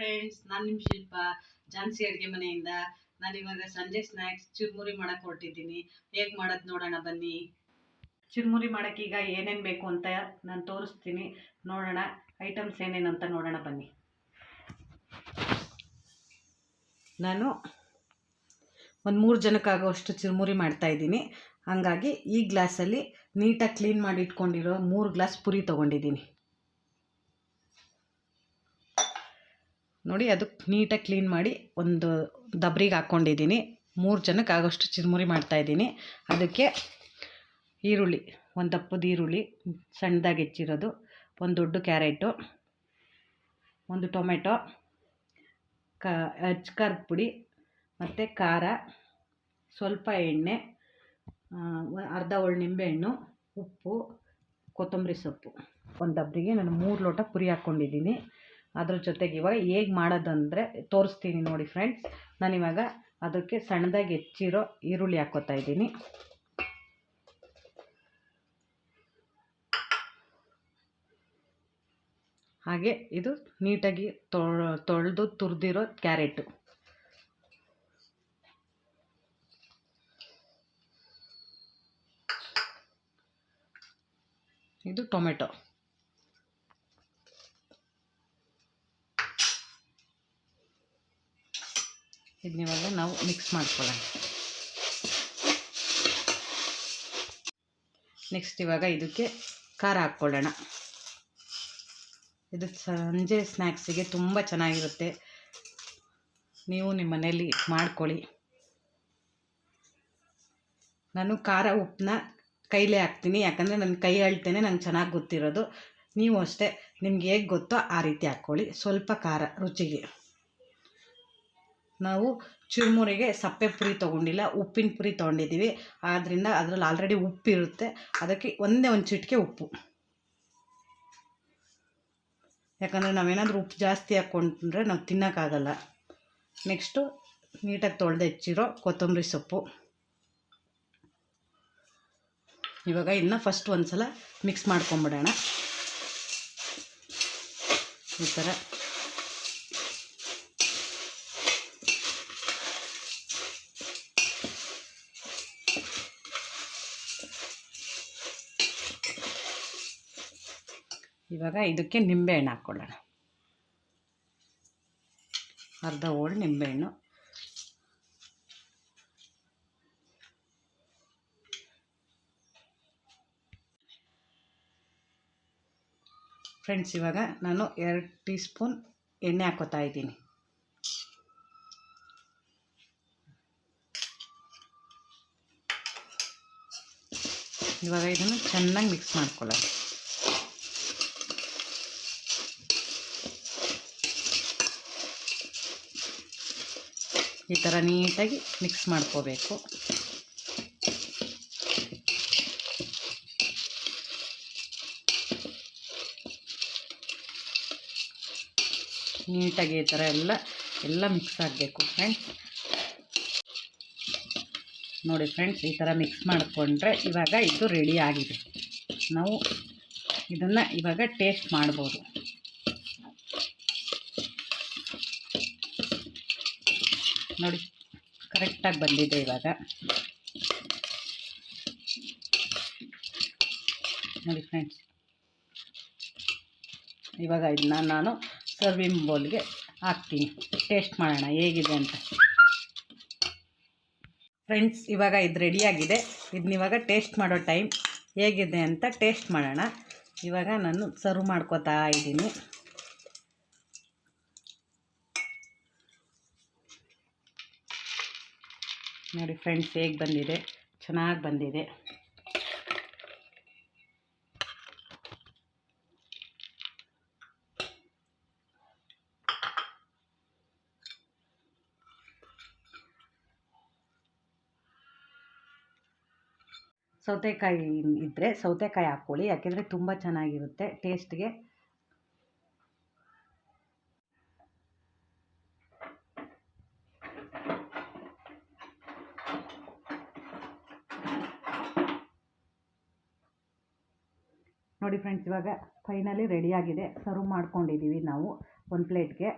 Friends, ನಾನು ನಿಮ್ಮ ಶಿಲ್ಪ ಝಾನ್ಸಿ ಅಡುಗೆ ಮನೆಯಿಂದ. ನಾನಿವಾಗ ಸಂಜೆ ಸ್ನ್ಯಾಕ್ಸ್ ಚುರುಮುರಿ ಮಾಡಕ್ಕೆ ಹೊರಟಿದ್ದೀನಿ. ಹೇಗೆ ಮಾಡೋದು ನೋಡೋಣ ಬನ್ನಿ. ಚುರುಮುರಿ ಮಾಡೋಕ್ಕೆ ಈಗ ಏನೇನು ಬೇಕು ಅಂತ ನಾನು ತೋರಿಸ್ತೀನಿ. ನೋಡೋಣ ಐಟಮ್ಸ್ ಏನೇನು ಅಂತ ನೋಡೋಣ ಬನ್ನಿ. ನಾನು ಒಂದು 3 ಜನಕ್ಕಾಗೋಷ್ಟು ಚುರುಮುರಿ ಮಾಡ್ತಾಯಿದ್ದೀನಿ. ಹಾಗಾಗಿ ಈ ಗ್ಲಾಸಲ್ಲಿ ನೀಟಾಗಿ ಕ್ಲೀನ್ ಮಾಡಿ ಇಟ್ಕೊಂಡಿರೋ 3 ಗ್ಲಾಸ್ ಪುರಿ ತೊಗೊಂಡಿದ್ದೀನಿ ನೋಡಿ. ಅದಕ್ಕೆ ನೀಟಾಗಿ ಕ್ಲೀನ್ ಮಾಡಿ ಒಂದು ದಬ್ರಿಗೆ ಹಾಕ್ಕೊಂಡಿದ್ದೀನಿ. 3 ಜನಕ್ಕೆ ಆಗೋಷ್ಟು ಚುರುಮುರಿ ಮಾಡ್ತಾಯಿದ್ದೀನಿ. ಅದಕ್ಕೆ ಈರುಳ್ಳಿ, ಒಂದು ದಪ್ಪದ ಈರುಳ್ಳಿ ಸಣ್ಣದಾಗಿ ಹೆಚ್ಚಿರೋದು, ಒಂದು ದೊಡ್ಡ ಕ್ಯಾರೆಟು, ಒಂದು ಟೊಮೆಟೊ, ಅಚ್ಕಾರದ ಪುಡಿ ಮತ್ತು ಖಾರ, ಸ್ವಲ್ಪ ಎಣ್ಣೆ, ಅರ್ಧ ಒಳ್ಳು ನಿಂಬೆಹಣ್ಣು, ಉಪ್ಪು, ಕೊತ್ತಂಬರಿ ಸೊಪ್ಪು. ಒಂದು ದಬ್ರಿಗೆ ನಾನು 3 ಲೋಟ ಪುರಿ ಹಾಕ್ಕೊಂಡಿದ್ದೀನಿ. ಅದ್ರ ಜೊತೆಗೆ ಇವಾಗ ಹೇಗೆ ಮಾಡೋದಂದರೆ ತೋರಿಸ್ತೀನಿ ನೋಡಿ ಫ್ರೆಂಡ್ಸ್. ನಾನಿವಾಗ ಅದಕ್ಕೆ ಸಣ್ಣದಾಗಿ ಹೆಚ್ಚಿರೋ ಈರುಳ್ಳಿ ಹಾಕ್ಕೋತಾ ಇದ್ದೀನಿ. ಹಾಗೆ ಇದು ನೀಟಾಗಿ ತೊಳೆದು ತುರಿದಿರೋ ಕ್ಯಾರೆಟು, ಇದು ಟೊಮೆಟೊ, ಇದನ್ನಿವಾಗ ನಾವು ಮಿಕ್ಸ್ ಮಾಡ್ಕೊಳ್ಳೋಣ. ನೆಕ್ಸ್ಟ್ ಇವಾಗ ಇದಕ್ಕೆ ಖಾರ ಹಾಕ್ಕೊಳ್ಳೋಣ. ಇದು ಸಂಜೆ ಸ್ನ್ಯಾಕ್ಸಿಗೆ ತುಂಬ ಚೆನ್ನಾಗಿರುತ್ತೆ. ನೀವು ನಿಮ್ಮ ಮನೇಲಿ ಮಾಡ್ಕೊಳ್ಳಿ. ನಾನು ಖಾರ ಉಪ್ಪನ್ನ ಕೈಲೇ ಹಾಕ್ತೀನಿ, ಯಾಕಂದರೆ ನನ್ನ ಕೈ ಅಳ್ತೇನೆ ನಂಗೆ ಚೆನ್ನಾಗಿ ಗೊತ್ತಿರೋದು. ನೀವು ಅಷ್ಟೇ ನಿಮ್ಗೆ ಹೇಗೆ ಗೊತ್ತೋ ಆ ರೀತಿ ಹಾಕ್ಕೊಳ್ಳಿ. ಸ್ವಲ್ಪ ಖಾರ ರುಚಿಗೆ. ನಾವು ಚುರುಮುರಿಗೆ ಸಪ್ಪೆ ಪುರಿ ತೊಗೊಂಡಿಲ್ಲ, ಉಪ್ಪಿನ ಪುರಿ ತೊಗೊಂಡಿದ್ದೀವಿ. ಆದ್ದರಿಂದ ಅದರಲ್ಲಿ ಆಲ್ರೆಡಿ ಉಪ್ಪಿರುತ್ತೆ. ಅದಕ್ಕೆ ಒಂದೇ ಒಂದು ಚಿಟಿಕೆ ಉಪ್ಪು, ಯಾಕಂದರೆ ನಾವೇನಾದರೂ ಉಪ್ಪು ಜಾಸ್ತಿ ಹಾಕ್ಕೊಂಡ್ರೆ ನಾವು ತಿನ್ನೋಕ್ಕಾಗಲ್ಲ. ನೆಕ್ಸ್ಟು ನೀಟಾಗಿ ತೊಳೆದು ಹೆಚ್ಚಿರೋ ಕೊತ್ತಂಬರಿ ಸೊಪ್ಪು. ಇವಾಗ ಇದನ್ನ ಫಸ್ಟ್ ಒಂದು ಸಲ ಮಿಕ್ಸ್ ಮಾಡ್ಕೊಂಬಿಡೋಣ. ಈ ಥರ ಇವಾಗ ಇದಕ್ಕೆ ನಿಂಬೆಹಣ್ಣು ಹಾಕ್ಕೊಳ್ಳೋಣ. ಅರ್ಧ ಹೋಳು ನಿಂಬೆಹಣ್ಣು. ಫ್ರೆಂಡ್ಸ್, ಇವಾಗ ನಾನು 2 ಟೀ ಸ್ಪೂನ್ ಎಣ್ಣೆ ಹಾಕ್ಕೋತಾ ಇದ್ದೀನಿ. ಇವಾಗ ಇದನ್ನು ಚೆನ್ನಾಗಿ ಮಿಕ್ಸ್ ಮಾಡ್ಕೊಳ್ಳೋಣ. ಈ ಥರ ನೀಟಾಗಿ ಮಿಕ್ಸ್ ಮಾಡ್ಕೋಬೇಕು. ನೀಟಾಗಿ ಈ ಥರ ಎಲ್ಲ ಮಿಕ್ಸ್ ಆಗಬೇಕು ಫ್ರೆಂಡ್ಸ್. ನೋಡಿ ಫ್ರೆಂಡ್ಸ್, ಈ ಥರ ಮಿಕ್ಸ್ ಮಾಡಿಕೊಂಡ್ರೆ ಇವಾಗ ಇದು ರೆಡಿ ಆಗಿದೆ. ನಾವು ಇದನ್ನು ಇವಾಗ ಟೇಸ್ಟ್ ಮಾಡ್ಬೋದು. ನೋಡಿ ಕರೆಕ್ಟಾಗಿ ಬಂದಿದೆ. ಇವಾಗ ನೋಡಿ ಫ್ರೆಂಡ್ಸ್, ಇವಾಗ ಇದನ್ನ ನಾನು ಸರ್ವಿಂಗ್ ಬೌಲ್ಗೆ ಹಾಕ್ತೀನಿ. ಟೇಸ್ಟ್ ಮಾಡೋಣ ಹೇಗಿದೆ ಅಂತ. ಫ್ರೆಂಡ್ಸ್, ಇವಾಗ ಇದು ರೆಡಿಯಾಗಿದೆ. ಇದನ್ನಿವಾಗ ಟೇಸ್ಟ್ ಮಾಡೋ ಟೈಮ್. ಹೇಗಿದೆ ಅಂತ ಟೇಸ್ಟ್ ಮಾಡೋಣ. ಇವಾಗ ನಾನು ಸರ್ವ್ ಮಾಡ್ಕೋತಾ ಇದ್ದೀನಿ. ನೋಡಿ ಫ್ರೆಂಡ್ಸ್, ಹೇಗೆ ಬಂದಿದೆ, ಚೆನ್ನಾಗಿ ಬಂದಿದೆ. ಸೌತೆಕಾಯಿ ಇದ್ದರೆ ಸೌತೆಕಾಯಿ ಹಾಕ್ಕೊಳ್ಳಿ, ಯಾಕೆಂದರೆ ತುಂಬ ಚೆನ್ನಾಗಿರುತ್ತೆ ಟೇಸ್ಟ್ಗೆ. ನೋಡಿ ಫ್ರೆಂಡ್ಸ್, ಇವಾಗ ಫೈನಲಿ ರೆಡಿಯಾಗಿದೆ. ಸರ್ವ್ ಮಾಡ್ಕೊಂಡಿದ್ದೀವಿ ನಾವು ಒಂದು ಪ್ಲೇಟ್ಗೆ.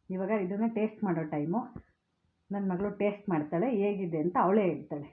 ಇವಾಗ ಇದನ್ನು ಟೇಸ್ಟ್ ಮಾಡೋ ಟೈಮು. ನನ್ನ ಮಗಳು ಟೇಸ್ಟ್ ಮಾಡ್ತಾಳೆ, ಹೇಗಿದೆ ಅಂತ ಅವಳೇ ಹೇಳ್ತಾಳೆ.